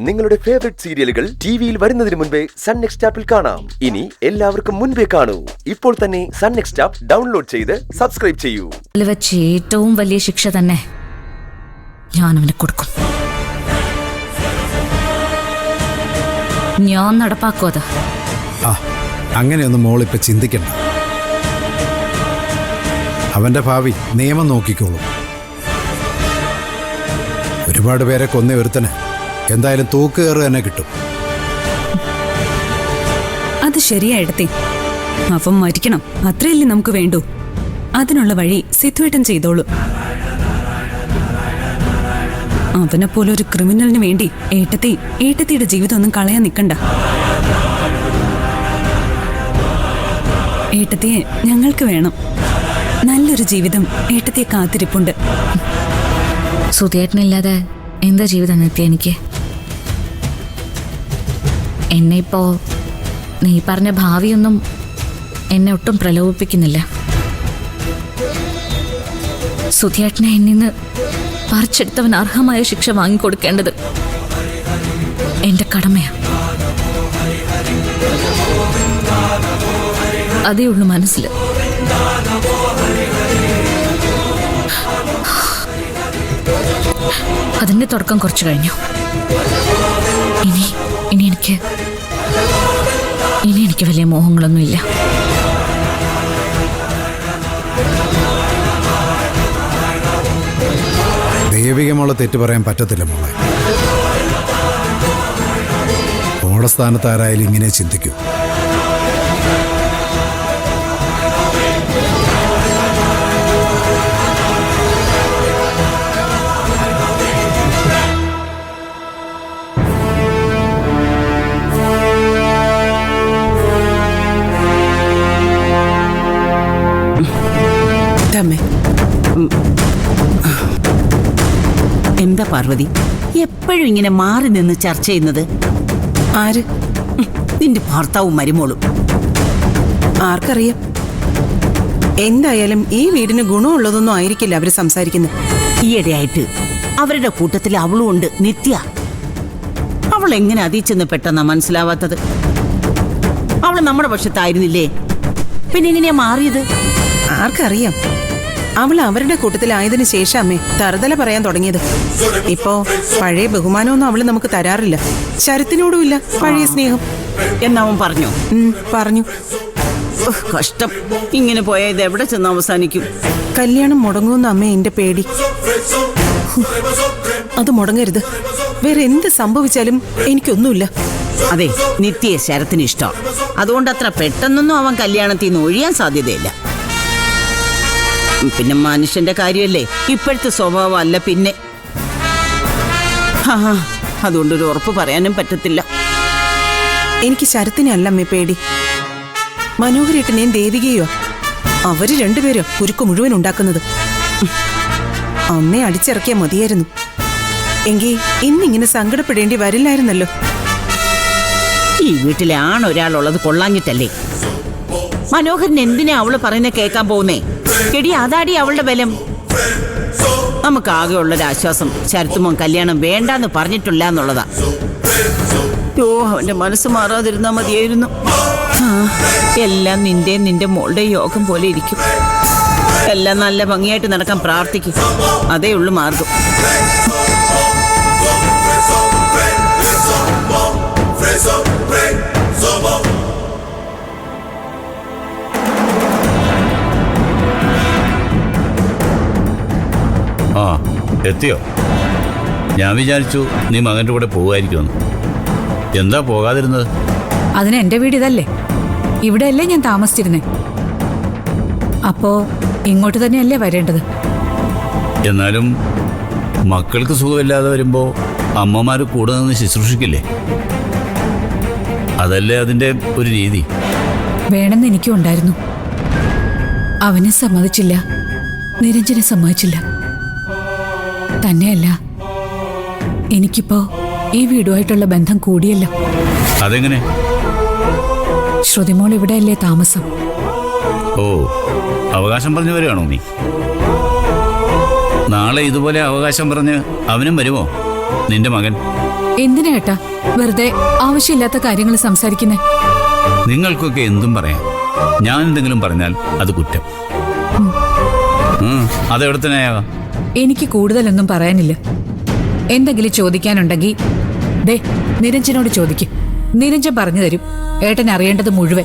നിങ്ങളുടെ ഫേവറേറ്റ് സീരിയലുകൾ ടിവിയിൽ വരുന്നതിന് മുൻപേ സൺ നെക്സ്റ്റ് ആപ്പിൽ കാണാം. ഇനി എല്ലാവർക്കും മുൻപേ കാണൂ. ഇപ്പോൾ തന്നെ സൺ നെക്സ്റ്റ് ആപ്പ് ഡൗൺലോഡ് ചെയ്ത് സബ്സ്ക്രൈബ് ചെയ്യൂ. വെച്ച് ഏറ്റവും വലിയ ശിക്ഷ തന്നെ ഞാൻ അവന് കൊടുക്കും. ഞാൻ നടപ്പാക്കും അത്. അങ്ങനെയൊന്നും മോളിപ്പോ ചിന്തിക്കണ്ട. അവന്റെ ഭാവി നിയമം നോക്കിക്കോളും. ഒരുപാട് പേരെ കൊന്ന ഒരുത്തന് എന്തായാലും തൂക്കുകയറ് തന്നെ കിട്ടും. അത് ശരിയായിടത്തെ. അവൻ മരിക്കണം, അത്രയല്ലേ നമുക്ക് വേണ്ടൂ. അതിനുള്ള വഴി സിദ്ധുവേട്ടൻ ചെയ്തോളൂ. അവനെ പോലെ ഒരു ക്രിമിനലിന് വേണ്ടി ഏട്ടത്തിയുടെ ജീവിതം ഒന്നും കളയാൻ നിൽക്കണ്ട. ഏട്ടത്തിയെ ഞങ്ങൾക്ക് വേണം. നല്ലൊരു ജീവിതം ഏട്ടത്തിയെ കാത്തിരിപ്പുണ്ട്. സുധേട്ടനില്ലാതെ എന്താ ജീവിതം നിർത്തിയ എനിക്ക്? എന്നെ ഇപ്പോ നീ പറഞ്ഞ ഭാവിയൊന്നും എന്നെ ഒട്ടും പ്രലോഭിപ്പിക്കുന്നില്ല. സുധേട്ടനെ എന്നിന്ന് പറിച്ചെടുത്തവൻ അർഹമായ ശിക്ഷ വാങ്ങിക്കൊടുക്കേണ്ടത് എന്റെ കടമയാണ്. അതേ ഉള്ളു മനസ്സിൽ. അതിന്റെ തുടക്കം കുറച്ചു കഴിഞ്ഞു. ഇനി എനിക്ക് വലിയ മോഹങ്ങളൊന്നുമില്ല. ദേവികമുള്ള തെറ്റ് പറയാൻ പറ്റത്തില്ല മോളെ. ഓടസ്ഥാനത്ത് ആരായാലും ഇങ്ങനെ ചിന്തിക്കൂ. എന്താ പാർവതി എപ്പോഴും ഇങ്ങനെ മാറി നിന്ന് ചർച്ച ചെയ്യുന്നത്? ആര്? നിന്റെ ഭർത്താവും മരുമോളും. ആർക്കറിയാം? എന്തായാലും ഈ വീടിന് ഗുണമുള്ളതൊന്നും ആയിരിക്കില്ല അവര് സംസാരിക്കുന്നത്. ഈയിടെയായിട്ട് അവരുടെ കൂട്ടത്തിൽ അവളും ഉണ്ട്, നിത്യ. അവൾ എങ്ങനെ അതിൽ ചെന്ന് പെട്ടെന്നാ മനസ്സിലാവാത്തത്? അവൾ നമ്മുടെ പക്ഷത്തായിരുന്നില്ലേ, പിന്നെ എങ്ങനെയാ മാറിയത്? ആർക്കറിയാം? അവൾ അവരുടെ കൂട്ടത്തിലായതിനു ശേഷം അമ്മേ തറുതല പറയാൻ തുടങ്ങിയത്. ഇപ്പോ പഴയ ബഹുമാനമൊന്നും അവള് നമുക്ക് തരാറില്ല. ശരത്തിനോടുമില്ല പഴയ സ്നേഹം. എന്നവൻ പറഞ്ഞു? പറഞ്ഞു. കഷ്ടം. ഇങ്ങനെ പോയാൽ ഇത് എവിടെ ചെന്ന് അവസാനിക്കും? കല്യാണം മുടങ്ങുമെന്ന് അമ്മേ എന്റെ പേടി. അത് മുടങ്ങരുത്. വേറെ എന്ത് സംഭവിച്ചാലും എനിക്കൊന്നുമില്ല. അതെ, നിത്യയെ ശരത്തിന് ഇഷ്ടം. അതുകൊണ്ട് അത്ര പെട്ടെന്നൊന്നും അവൻ കല്യാണത്തിൽ നിന്ന് ഒഴിയാൻ സാധ്യതയില്ല. പിന്നെ മനുഷ്യന്റെ കാര്യമല്ലേ, ഇപ്പോഴത്തെ സ്വഭാവം അല്ല. പിന്നെ അതുകൊണ്ടൊരു ഉറപ്പ് പറയാനും പറ്റത്തില്ല. എനിക്ക് ശരത്തിനെ അല്ല അമ്മേ പേടി, മനോഹരേട്ടനെയും ദേവികയോ. അവര് രണ്ടുപേരും കുരുക്ക് മുഴുവൻ ഉണ്ടാക്കുന്നത്. അമ്മയെ അടിച്ചിറക്കിയാൽ മതിയായിരുന്നു. എങ്കിൽ ഇന്നിങ്ങനെ സങ്കടപ്പെടേണ്ടി വരില്ലായിരുന്നല്ലോ. ഈ വീട്ടിലെ ആണൊരാളുള്ളത് കൊള്ളാഞ്ഞിട്ടല്ലേ? മനോഹരൻ എന്തിനാ അവള് പറയുന്ന കേൾക്കാൻ പോകുന്നേ? എടി, അതാടി അവളുടെ ബലം. നമുക്കാകെ ഉള്ളൊരു ആശ്വാസം ശരത്തുമോൻ കല്യാണം വേണ്ടാന്ന് പറഞ്ഞിട്ടില്ല എന്നുള്ളതാ. അവന്റെ മനസ്സ് മാറാതിരുന്നാ മതിയായിരുന്നു. എല്ലാം നിന്റെ മോളുടെ യോഗം പോലെ ഇരിക്കും. എല്ലാം നല്ല ഭംഗിയായിട്ട് നടക്കാൻ പ്രാർത്ഥിക്കും. അതേ ഉള്ളു മാർഗം. ആ, എത്തിയോ? ഞാൻ വിചാരിച്ചു നീ മകൻ്റെ കൂടെ പോകുമായിരിക്കുമെന്ന്. എന്താ പോകാതിരുന്നത്? അതിന് എന്റെ വീട് ഇതല്ലേ, ഇവിടെയല്ലേ ഞാൻ താമസിച്ചിരുന്നേ. അപ്പോ ഇങ്ങോട്ട് തന്നെയല്ലേ വരേണ്ടത്. എന്നാലും മക്കൾക്ക് സുഖമില്ലാതെ വരുമ്പോൾ അമ്മമാർ കൂടെ നിന്ന് ശുശ്രൂഷിക്കില്ലേ? അതല്ലേ അതിൻ്റെ ഒരു രീതി. വേണമെന്ന് എനിക്കും ഉണ്ടായിരുന്നു. അവനെ സമ്മതിച്ചില്ല, നിരഞ്ജനെ സമ്മതിച്ചില്ല. തന്നെയല്ല, എനിക്കിപ്പോ ഈ വീടുമായിട്ടുള്ള ബന്ധം കൂടിയല്ലോ. അതെങ്ങനെ? ശ്രുതിമോൾ ഇവിടെയല്ലേ താമസം. ഓ, അവകാശം പറഞ്ഞു വരികയാണോ നീ? നാളെ ഇതുപോലെ അവകാശം പറഞ്ഞ് അവനും വരുമോ നിന്റെ മകൻ? എന്തിനാ ഏട്ടാ വെറുതെ ആവശ്യമില്ലാത്ത കാര്യങ്ങൾ സംസാരിക്കുന്നേ? നിങ്ങൾക്കൊക്കെ എന്തും പറയാം, ഞാൻ എന്തെങ്കിലും പറഞ്ഞാൽ അത് കുറ്റം. അതെവിടെ തന്നെയാകാം. എനിക്ക് കൂടുതലൊന്നും പറയാനില്ല. എന്തെങ്കിലും ചോദിക്കാനുണ്ടെങ്കിൽ ദേ നിരഞ്ജനോട് ചോദിക്കും. നിരഞ്ജൻ പറഞ്ഞു തരും ഏട്ടൻ അറിയേണ്ടത് മുഴുവൻ.